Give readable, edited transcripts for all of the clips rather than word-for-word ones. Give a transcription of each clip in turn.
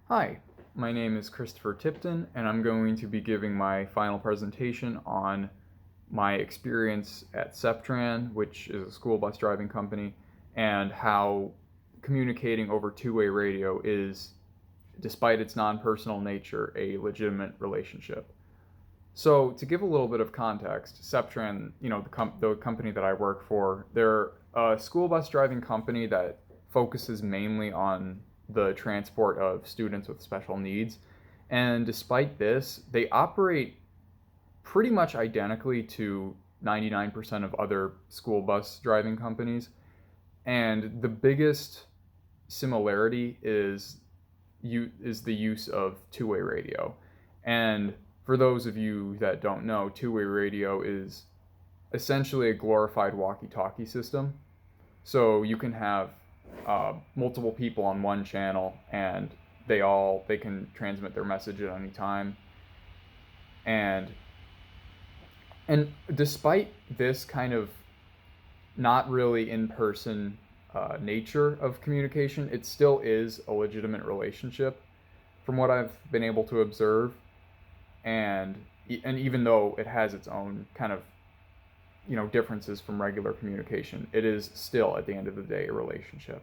Hi, my name is Christopher Tipton, and I'm going to be giving my final presentation on my experience at Septran, which is a school bus driving company, and how communicating over two-way radio is, despite its non-personal nature, a legitimate relationship. So, to give a little bit of context, Septran, the company that I work for, they're a school bus driving company that focuses mainly on the transport of students with special needs. And despite this, they operate pretty much identically to 99% of other school bus driving companies. And the biggest similarity is the use of two-way radio. And for those of you that don't know, two-way radio is essentially a glorified walkie-talkie system. So you can have multiple people on one channel, and they can transmit their message at any time. And and despite this kind of not really in-person nature of communication, it still is a legitimate relationship, from what I've been able to observe. And even though it has its own kind of differences from regular communication, it is still at the end of the day a relationship.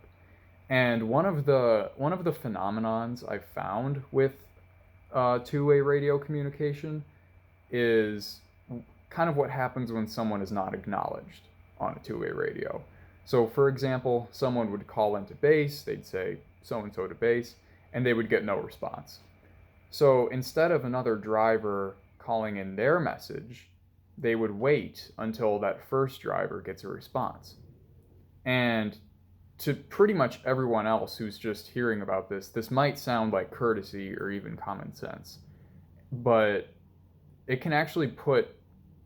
And one of the phenomenons I've found with two-way radio communication is kind of what happens when someone is not acknowledged on a two-way radio. So, for example, someone would call into base, they'd say so and so to base, and they would get no response. So instead of another driver calling in their message, they would wait until that first driver gets a response. And to pretty much everyone else who's just hearing about this, this might sound like courtesy or even common sense, but it can actually put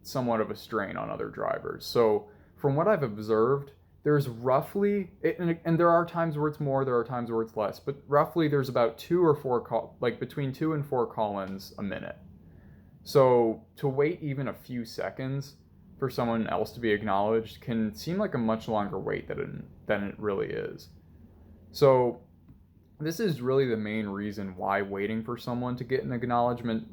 somewhat of a strain on other drivers. So, from what I've observed, there's roughly, and there are times where it's more, there are times where it's less, but roughly there's about between 2 and 4 call-ins a minute. So to wait even a few seconds for someone else to be acknowledged can seem like a much longer wait than it really is. So this is really the main reason why waiting for someone to get an acknowledgement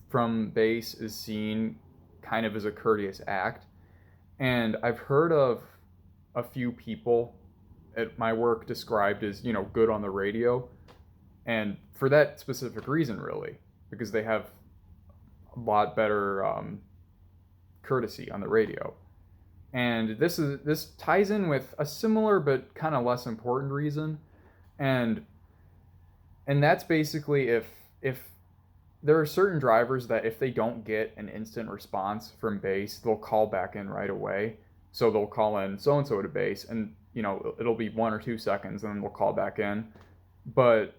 from base is seen kind of as a courteous act. And I've heard of a few people at my work described as, good on the radio. And for that specific reason, really, because they have a lot better courtesy on the radio. And this ties in with a similar but kind of less important reason. And that's basically if there are certain drivers that if they don't get an instant response from base, they'll call back in right away. So they'll call in so and so to base, and it'll be 1 or 2 seconds, and then we'll call back in. But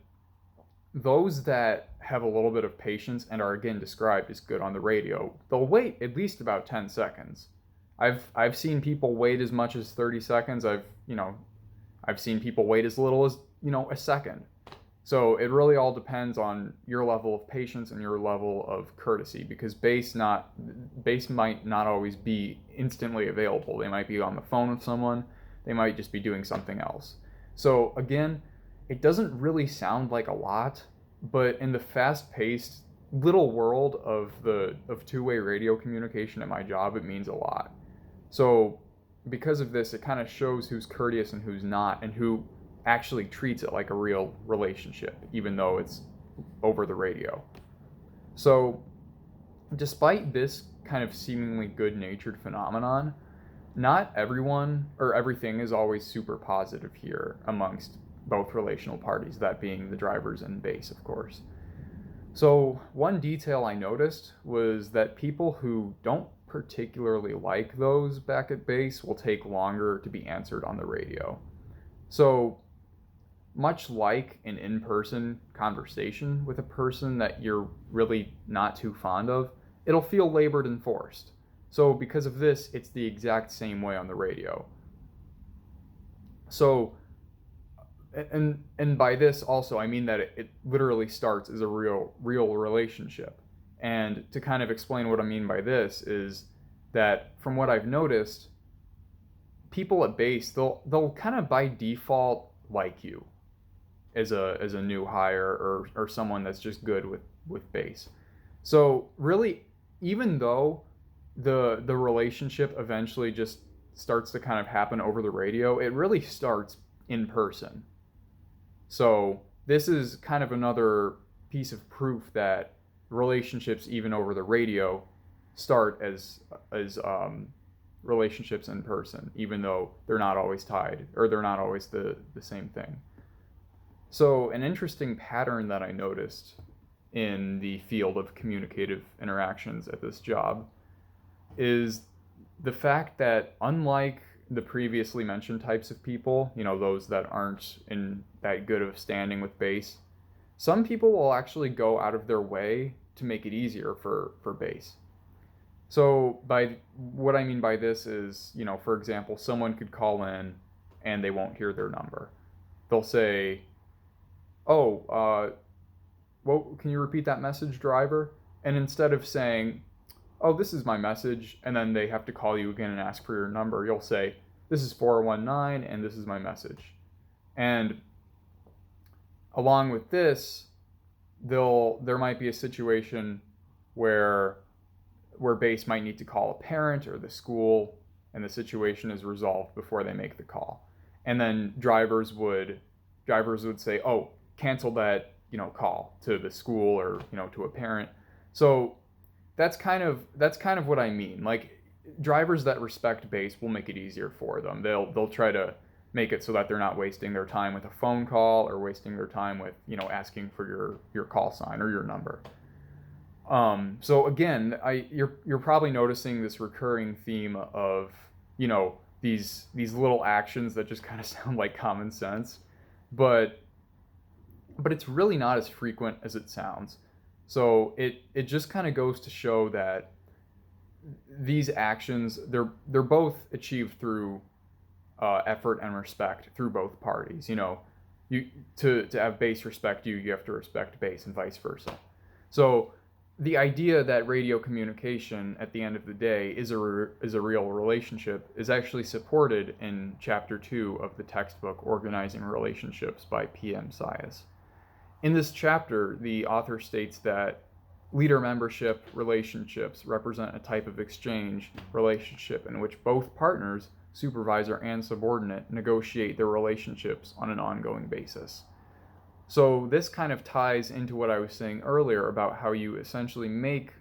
those that have a little bit of patience and are again described as good on the radio, they'll wait at least about 10 seconds. I've seen people wait as much as 30 seconds. I've seen people wait as little as a second. So it really all depends on your level of patience and your level of courtesy, because base might not always be instantly available. They might be on the phone with someone. They might just be doing something else. So again, it doesn't really sound like a lot, but in the fast-paced little world of two-way radio communication at my job, it means a lot. So because of this, it kind of shows who's courteous and who's not, and who actually treats it like a real relationship, even though it's over the radio. So despite this kind of seemingly good-natured phenomenon, not everyone or everything is always super positive here amongst both relational parties, that being the drivers and base, of course. So one detail I noticed was that people who don't particularly like those back at base will take longer to be answered on the radio. So much like an in-person conversation with a person that you're really not too fond of, it'll feel labored and forced. So because of this, it's the exact same way on the radio. So, and by this also, I mean that it literally starts as a real relationship. And to kind of explain what I mean by this is that from what I've noticed, people at base, they'll kind of by default like you. as a new hire, or someone that's just good with bass. So really, even though the relationship eventually just starts to kind of happen over the radio, it really starts in person. So this is kind of another piece of proof that relationships, even over the radio, start as relationships in person, even though they're not always tied, or they're not always the same thing. So an interesting pattern that I noticed in the field of communicative interactions at this job is the fact that, unlike the previously mentioned types of people, those that aren't in that good of standing with bass, some people will actually go out of their way to make it easier for bass. So by what I mean by this is, for example, someone could call in and they won't hear their number. They'll say, "Oh, well, can you repeat that message, driver?" And instead of saying, "Oh, this is my message," and then they have to call you again and ask for your number, you'll say, "This is 419 and this is my message." And along with this, there might be a situation where bass might need to call a parent or the school, and the situation is resolved before they make the call. And then drivers would say, "Oh, cancel that, call to the school, or, to a parent." So that's kind of what I mean. Like, drivers that respect bass will make it easier for them. They'll try to make it so that they're not wasting their time with a phone call, or wasting their time with, asking for your call sign or your number. So again, you're probably noticing this recurring theme of, these little actions that just kind of sound like common sense, but it's really not as frequent as it sounds. So it just kind of goes to show that these actions, they're both achieved through effort and respect through both parties. You to have bass respect you, you have to respect bass, and vice versa. So the idea that radio communication, at the end of the day, is a real relationship is actually supported in Chapter 2 of the textbook Organizing Relationships by P.M. Sias. In this chapter, the author states that leader membership relationships represent a type of exchange relationship in which both partners, supervisor and subordinate, negotiate their relationships on an ongoing basis. So this kind of ties into what I was saying earlier about how you essentially make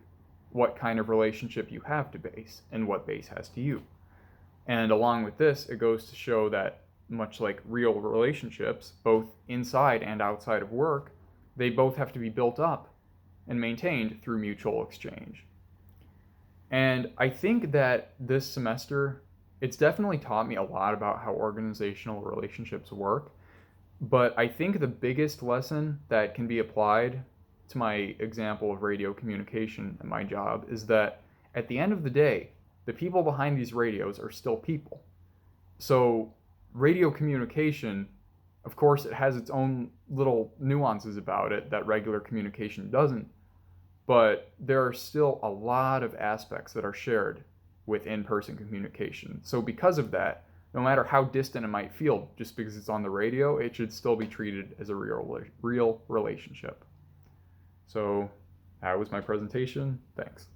what kind of relationship you have to bass and what bass has to you. And along with this, it goes to show that, much like real relationships, both inside and outside of work, they both have to be built up and maintained through mutual exchange. And I think that this semester, it's definitely taught me a lot about how organizational relationships work. But I think the biggest lesson that can be applied to my example of radio communication and my job is that, at the end of the day, the people behind these radios are still people. So radio communication, of course, it has its own little nuances about it that regular communication doesn't, but there are still a lot of aspects that are shared with in-person communication. So because of that, no matter how distant it might feel, just because it's on the radio, it should still be treated as a real relationship. So that was my presentation. Thanks.